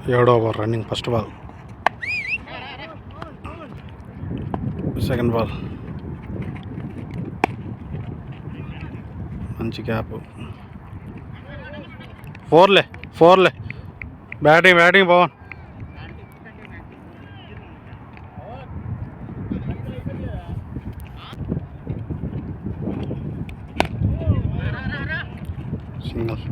7వ over running. First ball, second ball, మంచి gap. ఫోర్లే బ్యాటింగ్ పవన్. సింగల్.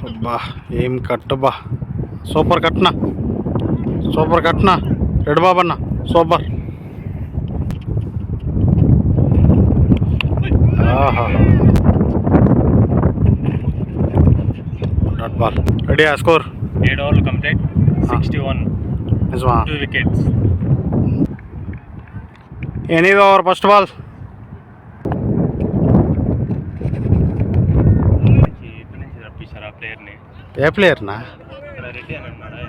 అబ్బా ఏం కట్టబ్బా, సూపర్ కట్నా రెడ్ బాబన్న, సూపర్. Dot ball. రెడీ ఆ స్కోర్? 7 ఓవర్లు కంప్లీట్, 61. నిజమా? 2 వికెట్స్. ఎనిమిది ఓవర్ ఫస్ట్ బాల్. రప్పించారు ఆ ప్లేయర్ని. ఏ ప్లేయర్నా? రెడ్డి అని అన్నాడు.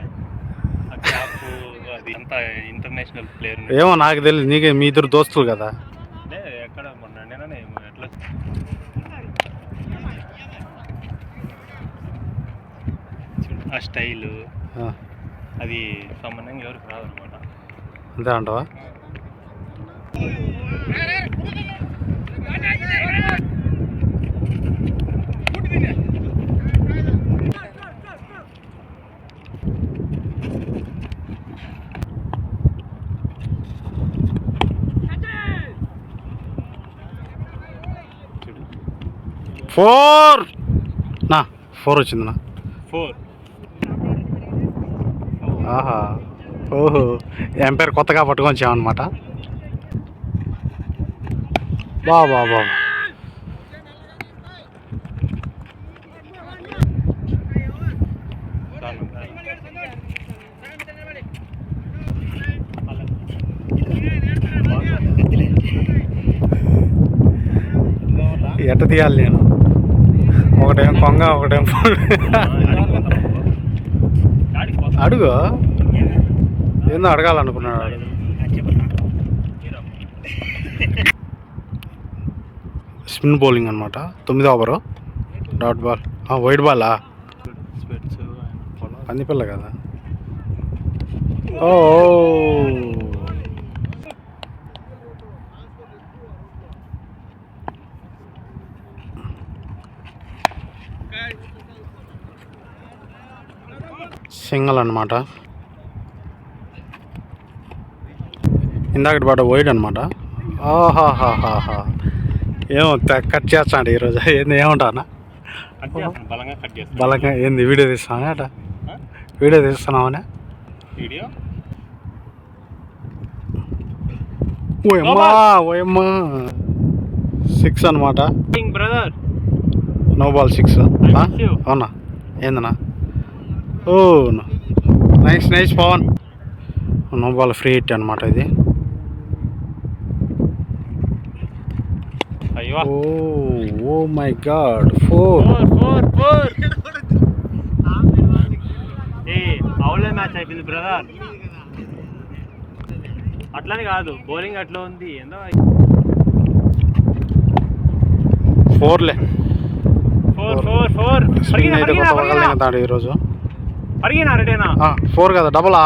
అది అంతా ఇంటర్నేషనల్ ప్లేయర్. ఏమో నాకు తెలియదు. నీకే, మీ ఇద్దరు దోస్తులు కదా. ఎక్కడ మొన్న నేనే ఎట్లా ఆ స్టైలు అది సంబంధంగా ఎవరికి రాదు అనమాట. అంతే అంటావా? ఫోర్ వచ్చిందన్నా. 4. ఆహా, ఓహో, ఎంపైర్ కొత్తగా పట్టుకొని వచ్చామన్నమాట. బాబా ఎట్ట తీయాలి నేను? ఒకటేం కొంగ, ఒకటేం అడుగు. ఏందో అడగాలనుకున్నాడు వాడు. స్పిన్ బౌలింగ్ అనమాట. 9వ ఓవరు. Dot ball. వైట్ బాలా? పందిపిల్ల కదా. ఓ సింగల్ అనమాట. ఇందాకటి పాట వైడ్ అనమాట. ఆహాహాహా, ఏమో కట్ చేస్తాడు ఈరోజు. ఏంది ఏమంటానా? బలంగా ఏంది? వీడియో తీస్తున్నానే అట. వీడియో తీస్తున్నామనే. ఓయమ్మా 6 అనమాట. No ball 6. అవునా? ఏందన్నా? ఓ nice Pavan. No ball free hit అనమాట ఇది. Oh my god, 4. అవులే మ్యాచ్ అయిపోయింది బ్రదర్. అట్లని కాదు, బౌలింగ్ అట్లా ఉంది. ఏందో 4లే. 4 ఈరోజు. అడిగినా రెడీనా? 4 కదా, డబులా?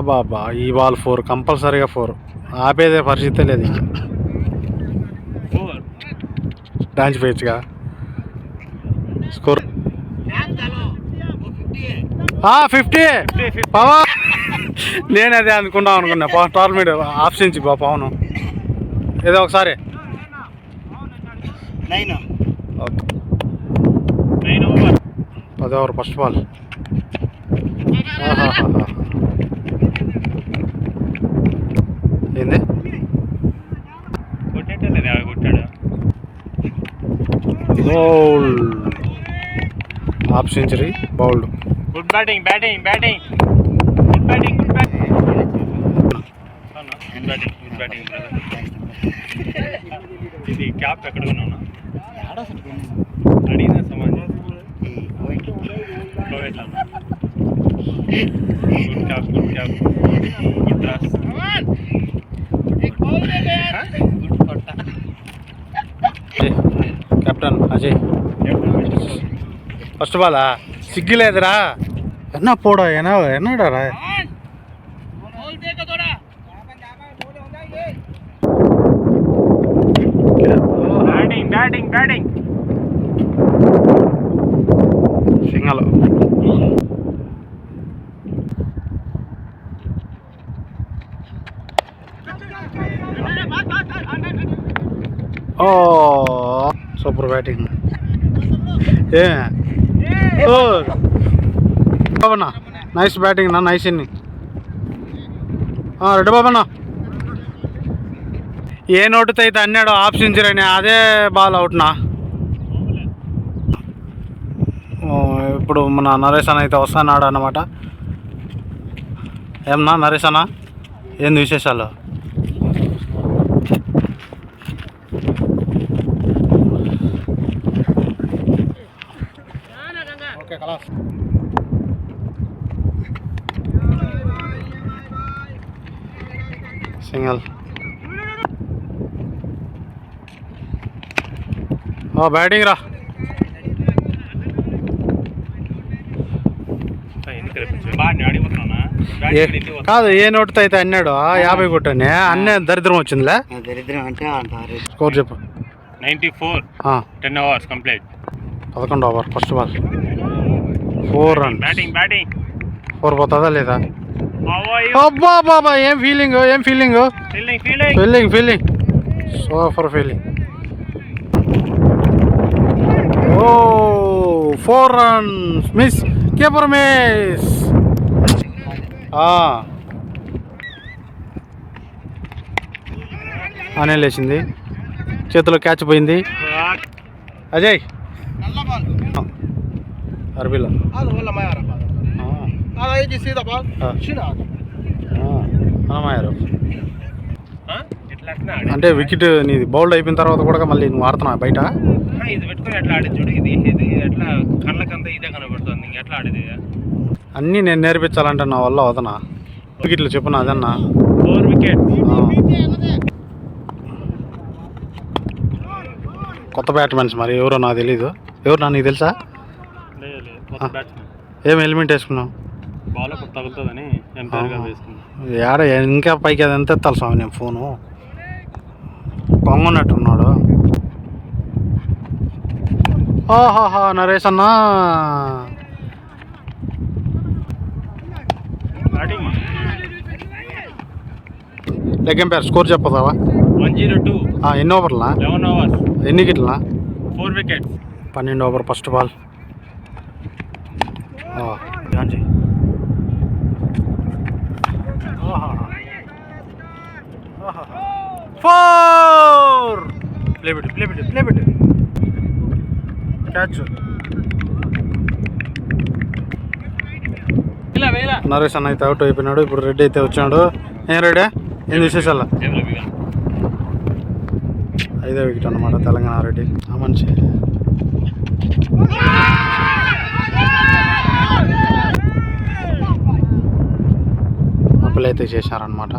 బాబా, ఈ బాల్ 4 కంపల్సరీగా. 4 ఆపేదే పరిస్థితే లేదు. డాన్స్ పేయచ్చుగా. స్కోర్ 50. పవన్, నేను అదే అనుకున్నా పవన్. టోర్నమెంట్ ఆప్షన్స్ పవన్ ఏదో ఒకసారి. 9 10వ ఓవర్ ఫస్ట్ బాల్. ఏంది? కొట్టాడు. Bowl. Half century bowled. Good batting. ఇది క్యాప్ ఎక్కడ ఉన్నావునా? అడిగిన సమాజం. Good cap. గుడ్ రాస్. కెప్టెన్ అజయ్ ఫస్ట్ బాలా సిగ్గులేదురా ఎన్నా పోడా ఎన్నాడారా బ్యాటింగ్ సింగల్ ఓ సూపర్ బ్యాటింగ్ ఏ ఓ బాబన్నా నైస్ బ్యాటింగ్ నా నైస్ ఇన్నింగ్ రెడ్డి బాబన్నా ఏ నోటుతో అయితే అన్నాడు హాఫ్ సెంచరీ అని అదే బాల్ అవుట్నా ఇప్పుడు మన నరేష్ అన్న అయితే వస్తున్నాడు అన్నమాట ఏమన్నా నరేష్ అన్న ఏంది విశేషాలు ఓకే కలాస్ సింగల్ బ్యాటింగ్ రా కాదు ఏ నోటుతో అయితే అన్నాడు 50 కొట్టని అన్నే దరిద్రం వచ్చిందిలే దరిద్రం అంటే అంటారు స్కోర్ చెప్పు 94 10 hours complete 11 over first ball 4 run batting 4 పోతుందా లేదా అబ్బా బాబా ఏం ఫీలింగ్ ఫీలింగ్ సూపర్ ఫీలింగ్ ఓ 4 రన్స్ మిస్ కీపర్ మిస్ అనే లేచింది చేతిలో క్యాచ్ పోయింది అజయ్ అరబీలో అనమాయారు అంటే వికెట్ నీది బౌల్డ్ అయిపోయిన తర్వాత కూడా మళ్ళీ నువ్వు ఆడుతున్నావు బయట ఇది పెట్టుకొని ఎట్లా ఆడేది చూడు ఇది ఎట్లా కళ్ళకంతా ఇదే కనబడుతుంది ఎట్లా ఆడేది అన్నీ నేను నేర్పించాలంటే నా వల్ల వదనా వికెట్లు చెప్పు అదన్నా 4 వికెట్స్ కొత్త బ్యాట్మెన్స్ మరి ఎవరో నాకు తెలీదు ఎవరు నీకు తెలుసా ఏం హెల్మెట్ వేసుకున్నావు బాల్ తగులుతుందని ఏడ ఇంకా పైకి అది ఎంత ఎత్తాలి స్వామి నేను ఫోను కొంగన్నట్టున్నాడు ఓహాహా నరేష్ అన్నా లెగ్ ఎంపైర్ స్కోర్ చెప్పదావా 102 ఎన్ని ఓవర్లా 11 hours ఎన్ని వికెట్లా 4 wickets 12 over first ball four play పెట్టు క్యాచ్ నరేష్ అన్న అయితే అవుట్ అయిపోయినాడు ఇప్పుడు రెడ్డి అయితే వచ్చాడు ఏం రెడ్డి ఏం విశేషాలు 5వ వికెట్ అన్నమాట తెలంగాణ రెడ్డి మంచి అప్పులు అయితే చేశారనమాట